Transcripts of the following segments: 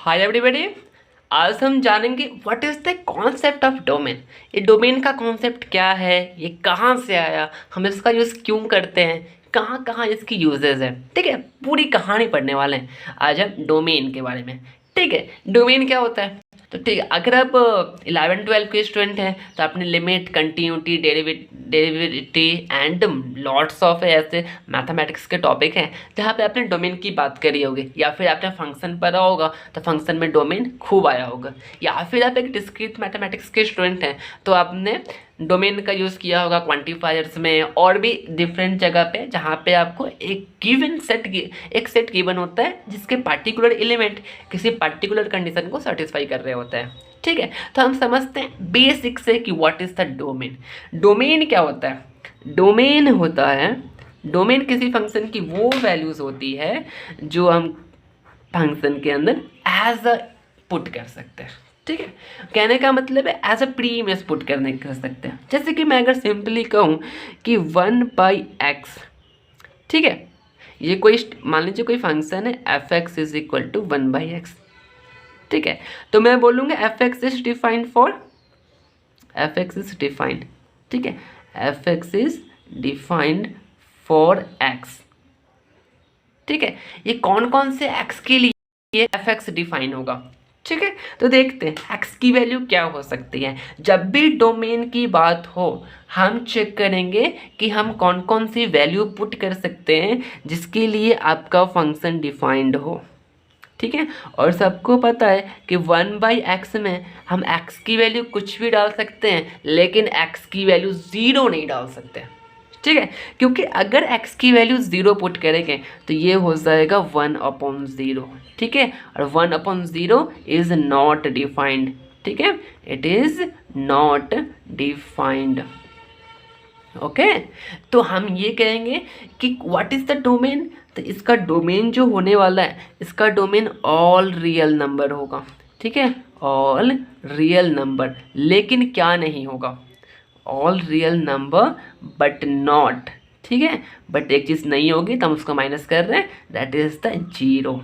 Hi everybody. आज हम जानेंगे what is the concept of domain. ये डोमेन का कॉन्सेप्ट क्या है, ये कहाँ से आया, हम इसका यूज़ क्यों करते हैं, कहाँ कहाँ इसकी यूजेस है। ठीक है, पूरी कहानी पढ़ने वाले हैं आज हम डोमेन के बारे में। ठीक है, डोमेन क्या होता है तो ठीक है, अगर आप 11-12 के स्टूडेंट हैं तो आपने limit, continuity, derivativity and lots of ऐसे मैथमेटिक्स के टॉपिक हैं जहाँ पे आपने डोमेन की बात करी होगी, या फिर आपने फंक्शन पढ़ा होगा तो फंक्शन में डोमेन खूब आया होगा, या फिर आप एक डिस्क्रीट मैथमेटिक्स के स्टूडेंट हैं तो आपने डोमेन का यूज़ किया होगा क्वांटिफायर्स में और भी डिफरेंट जगह पे, जहाँ पे आपको एक गिवन सेट एक सेट गिवन होता है जिसके पार्टिकुलर एलिमेंट किसी पार्टिकुलर कंडीशन को सेटिस्फाई कर रहे होते हैं। ठीक है, तो हम समझते हैं बेसिक से कि what is the domain. Domain क्या होता है? डोमेन होता है, डोमेन किसी फंक्शन की वो वैल्यूज़ होती है जो हम फंक्शन के अंदर एज अ पुट कर सकते हैं। ठीक है, कहने का मतलब है एज अ प्रीमियस पुट करने कर सकते हैं। जैसे कि मैं अगर सिंपली कहूँ कि 1/x, ठीक है, ये कोई मान लीजिए कोई फंक्शन है f(x) is equal to 1/x। ठीक है, तो मैं बोलूँगा f(x) is defined for f(x) is defined, ठीक है, f(x) is defined for x। ठीक है, ये कौन कौन से x के लिए f(x) डिफाइन होगा। ठीक है, तो देखते हैं x की वैल्यू क्या हो सकती है। जब भी डोमेन की बात हो हम चेक करेंगे कि हम कौन कौन सी वैल्यू पुट कर सकते हैं जिसके लिए आपका फंक्शन डिफाइंड हो। ठीक है, और सबको पता है कि 1/x में हम x की वैल्यू कुछ भी डाल सकते हैं लेकिन x की वैल्यू 0 नहीं डाल सकते। ठीक है, क्योंकि अगर x की वैल्यू 0 पुट करेंगे तो ये हो जाएगा 1/0। ठीक है, और 1/0 इज नॉट डिफाइंड। ठीक है, it is not defined. Okay, तो हम ये कहेंगे कि व्हाट इज द डोमेन। तो इसका डोमेन जो होने वाला है, इसका डोमेन ऑल रियल नंबर होगा। ठीक है, ऑल रियल नंबर, लेकिन क्या नहीं होगा, all real number but not, ठीक है, बट एक चीज़ नहीं होगी तो हम उसको माइनस कर रहे हैं, दैट इज द 0।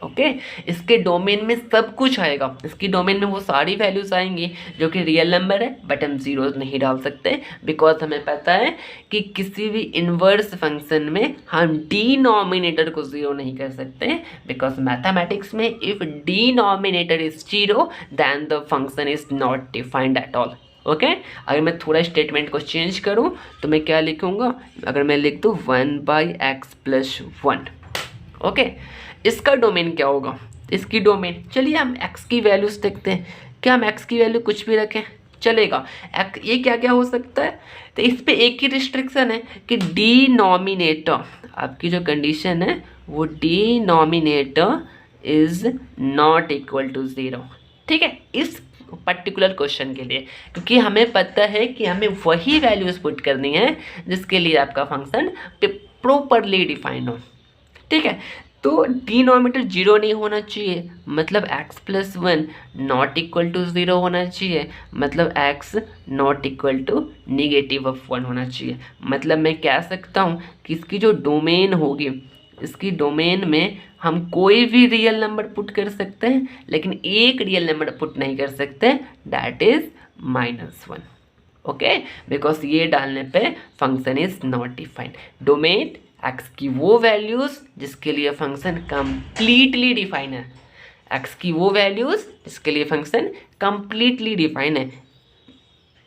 ओके, इसके डोमेन में सब कुछ आएगा, इसकी डोमेन में वो सारी वैल्यूज आएंगी जो कि रियल नंबर है, बट हम जीरो नहीं डाल सकते बिकॉज हमें पता है कि किसी भी इन्वर्स फंक्शन में हम डिनोमिनेटर को जीरो नहीं कर सकते, बिकॉज मैथमेटिक्स में if denominator is zero then the function is not defined at all. Okay, अगर मैं थोड़ा स्टेटमेंट को चेंज करूं तो मैं क्या लिखूंगा, अगर मैं लिख दूं 1/x+1। ओके, इसका डोमेन क्या होगा, इसकी डोमेन, चलिए हम x की वैल्यूज देखते हैं। क्या हम x की वैल्यू कुछ भी रखें चलेगा? ये क्या क्या हो सकता है, तो इस पे एक ही रिस्ट्रिक्शन है कि डिनोमिनेटर, आपकी जो कंडीशन है वो denominator is not equal to 0। ठीक है, इस पर्टिकुलर क्वेश्चन के लिए, क्योंकि हमें पता है कि हमें वही वैल्यूज पुट करनी है जिसके लिए आपका फंक्शन प्रॉपरली डिफाइन हो। ठीक है, तो डिनोमिनेटर 0 नहीं होना चाहिए, मतलब x+1 नॉट इक्वल टू 0 होना चाहिए, मतलब x नॉट इक्वल टू -1 होना चाहिए। मतलब मैं कह सकता हूँ कि इसकी जो डोमेन होगी, इसकी डोमेन में हम कोई भी रियल नंबर पुट कर सकते हैं लेकिन एक रियल नंबर पुट नहीं कर सकते, दैट इज -1। ओके, बिकॉज ये डालने पे function is not defined. Domain x की वो वैल्यूज़ जिसके लिए फंक्शन कंप्लीटली डिफाइन है, x की वो वैल्यूज़ जिसके लिए फंक्शन कंप्लीटली डिफाइन है,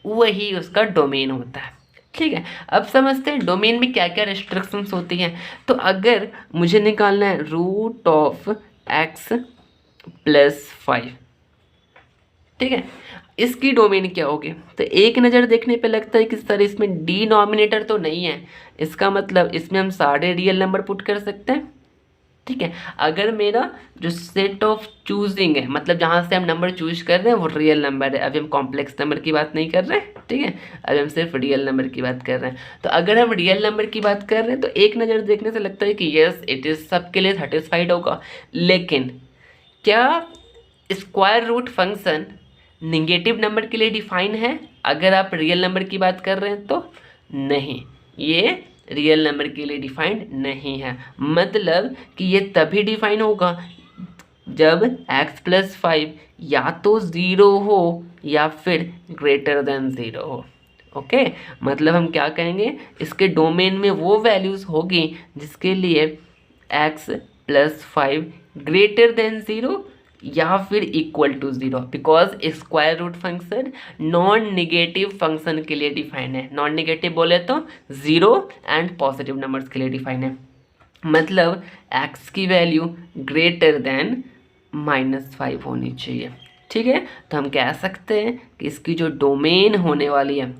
वही उसका डोमेन होता है। ठीक है, अब समझते हैं डोमेन में क्या क्या रेस्ट्रिक्शंस होती हैं। तो अगर मुझे निकालना है √(x+5), ठीक है, इसकी डोमेन क्या होगी, तो एक नज़र देखने पे लगता है कि सर इसमें डिनोमिनेटर तो नहीं है, इसका मतलब इसमें हम सारे रियल नंबर पुट कर सकते हैं। ठीक है, अगर मेरा जो सेट ऑफ चूजिंग है, मतलब जहाँ से हम नंबर चूज कर रहे हैं वो रियल नंबर है, अभी हम कॉम्प्लेक्स नंबर की बात नहीं कर रहे हैं। ठीक है, अभी हम सिर्फ रियल नंबर की बात कर रहे हैं। तो अगर हम रियल नंबर की बात कर रहे हैं तो एक नज़र देखने से लगता है कि यस इट इज़ सबके लिए सेटिस्फाइड होगा, लेकिन क्या square root function negative number के लिए डिफाइन है? अगर आप रियल नंबर की बात कर रहे हैं तो नहीं, ये रियल नंबर के लिए डिफाइंड नहीं है। मतलब कि ये तभी डिफाइन होगा जब x+5 या तो 0 हो या फिर ग्रेटर देन 0 हो। ओके, मतलब हम क्या कहेंगे, इसके डोमेन में वो वैल्यूज़ होगी जिसके लिए x+5 ग्रेटर देन 0 या फिर equal to 0, because square root function non negative function के लिए डिफाइन है। नॉन निगेटिव बोले तो 0 एंड पॉजिटिव नंबर्स के लिए डिफाइन है। मतलब x की वैल्यू ग्रेटर देन -5 होनी चाहिए। ठीक है, तो हम कह सकते हैं कि इसकी जो डोमेन होने वाली है,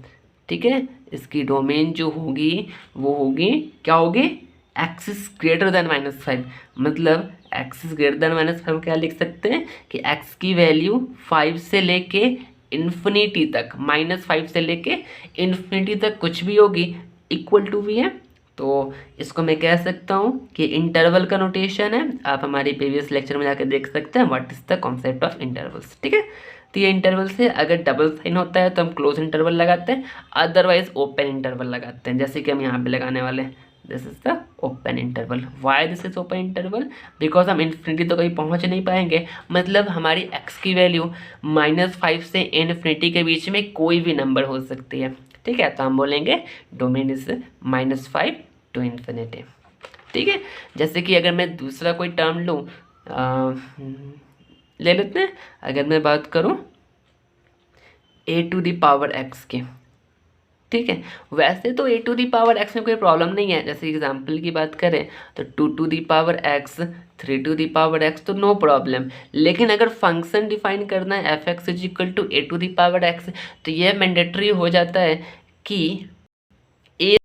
ठीक है, इसकी डोमेन जो होगी वो होगी, क्या होगी, x इज ग्रेटर देन -5। मतलब x इज ग्रेटर देन -5 क्या लिख सकते हैं कि x की वैल्यू 5 से लेके इन्फिनिटी तक, -5 से लेके इन्फिनिटी तक कुछ भी होगी, इक्वल टू भी है। तो इसको मैं कह सकता हूँ कि इंटरवल का नोटेशन है। आप हमारे प्रीवियस लेक्चर में जाकर देख सकते हैं what is the concept of intervals. ठीक है, तो ये इंटरवल से अगर डबल साइन होता है तो हम क्लोज इंटरवल लगाते हैं, अदरवाइज ओपन इंटरवल लगाते हैं, जैसे कि हम यहाँ पे लगाने वाले हैं। This is the open interval. Why this is open interval? Because हम इन्फिनिटी तो कहीं पहुँच नहीं पाएंगे, मतलब हमारी एक्स की वैल्यू -5 से इन्फिनिटी के बीच में कोई भी नंबर हो सकती है। ठीक है, तो हम बोलेंगे डोमेन इज -5 टू इन्फिनिटी। ठीक है, जैसे कि अगर मैं दूसरा कोई टर्म लूँ, ले लेते हैं, अगर मैं बात करूँ a⁴x की। ठीक है, वैसे तो a⁴x में कोई प्रॉब्लम नहीं है, जैसे एग्जाम्पल की बात करें तो 2⁴x 3⁴x तो नो प्रॉब्लम। लेकिन अगर फंक्शन डिफाइन करना है f(x) = a⁴x, तो यह मैंडेटरी हो जाता है कि a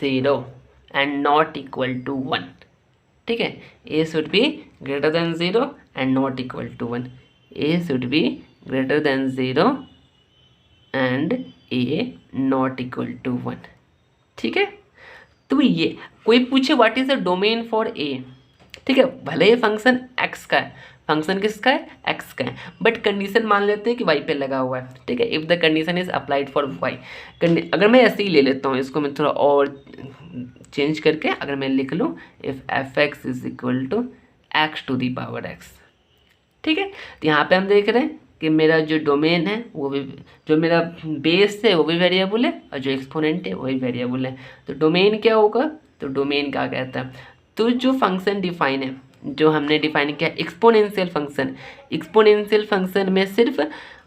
0 and not equal to 1। ठीक है, a should be greater than 0 and not equal to 1। a should be greater than 0 and a not equal to 1। ठीक है, तो ये कोई पूछे what is the domain for a, ठीक है, भले ये फंक्शन x का है, फंक्शन किसका है, x का है, बट कंडीशन मान लेते हैं कि y पे लगा हुआ है। ठीक है, if the condition is applied for y। अगर मैं ऐसे ही ले लेता हूँ, इसको मैं थोड़ा और चेंज करके अगर मैं लिख लूँ इफ़ f(x) = x⁴x। ठीक है, तो यहाँ पे हम देख रहे हैं कि मेरा जो डोमेन है वो भी, जो मेरा बेस है वो भी वेरिएबल है और जो एक्सपोनेंट है वही वेरिएबल है। तो डोमेन क्या होगा, तो डोमेन क्या कहता है, तो जो फंक्शन डिफाइन है, जो हमने डिफाइन किया एक्सपोनेंशियल फंक्शन, एक्सपोनेंशियल फंक्शन में सिर्फ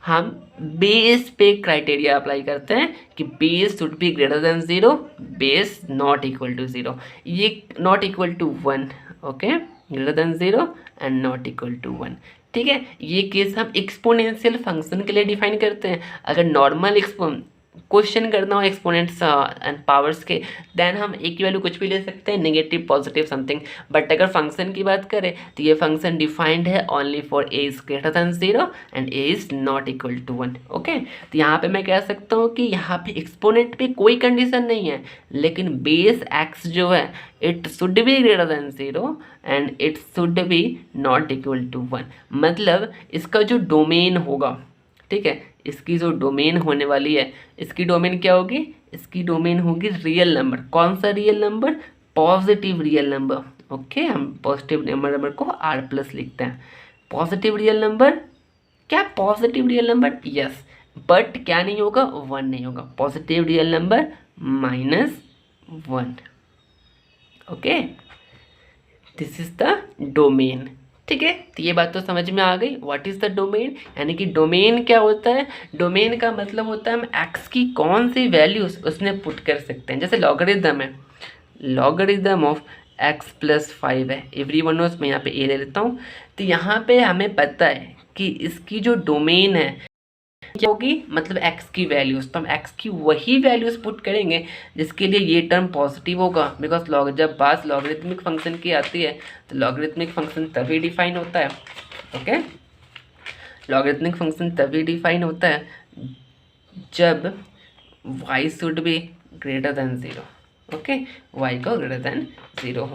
हम बेस पे क्राइटेरिया अप्लाई करते हैं कि base should be greater than 0, base not equal to 0, ये not equal to 1। Okay, greater than 0 and not equal to 1। ठीक है, ये केस हम एक्सपोनेंशियल फंक्शन के लिए डिफाइन करते हैं। अगर नॉर्मल क्वेश्चन करना हो एक्सपोनेंट्स एंड पावर्स के, देन हम एक की वैल्यू कुछ भी ले सकते हैं, नेगेटिव पॉजिटिव समथिंग। बट अगर फंक्शन की बात करें तो ये फंक्शन डिफाइंड है only for a is greater than 0 and a is not equal to 1। Okay, तो यहाँ पे मैं कह सकता हूँ कि यहाँ पे एक्सपोनेंट पे कोई कंडीशन नहीं है, लेकिन बेस x जो है it should be greater than 0 and it should be not equal to 1। मतलब इसका जो डोमेन होगा, ठीक है, इसकी जो डोमेन होने वाली है, इसकी डोमेन क्या होगी, इसकी डोमेन होगी रियल नंबर। कौन सा real number, positive real number. Okay, हम पॉजिटिव नंबर को r+ लिखते हैं। पॉजिटिव रियल नंबर, क्या positive real number, yes, but क्या नहीं होगा, 1 नहीं होगा। Positive real number -1। Okay, this is the domain. ठीक है, तो ये बात तो समझ में आ गई व्हाट इज़ द डोमेन, यानी कि डोमेन क्या होता है, डोमेन का मतलब होता है हम x की कौन सी वैल्यूज उसमें पुट कर सकते हैं। जैसे लॉगरिदम है, लॉगरिदम ऑफ x+5 है, एवरी वन नोस, मैं यहाँ पे a ले लेता हूँ। तो यहाँ पे हमें पता है कि इसकी जो डोमेन है क्या होगी, मतलब x की वैल्यूज, तो हम x की वही वैल्यूज पुट करेंगे जिसके लिए ये टर्म पॉजिटिव होगा। बिकॉज जब बात लॉगरिथमिक फंक्शन की आती है तो लॉगरिथमिक फंक्शन तभी डिफाइन होता है। ओके, लॉगरिथमिक फंक्शन तभी डिफाइन होता है जब y should be greater than 0। Okay, y को ग्रेटर देन 0 हो।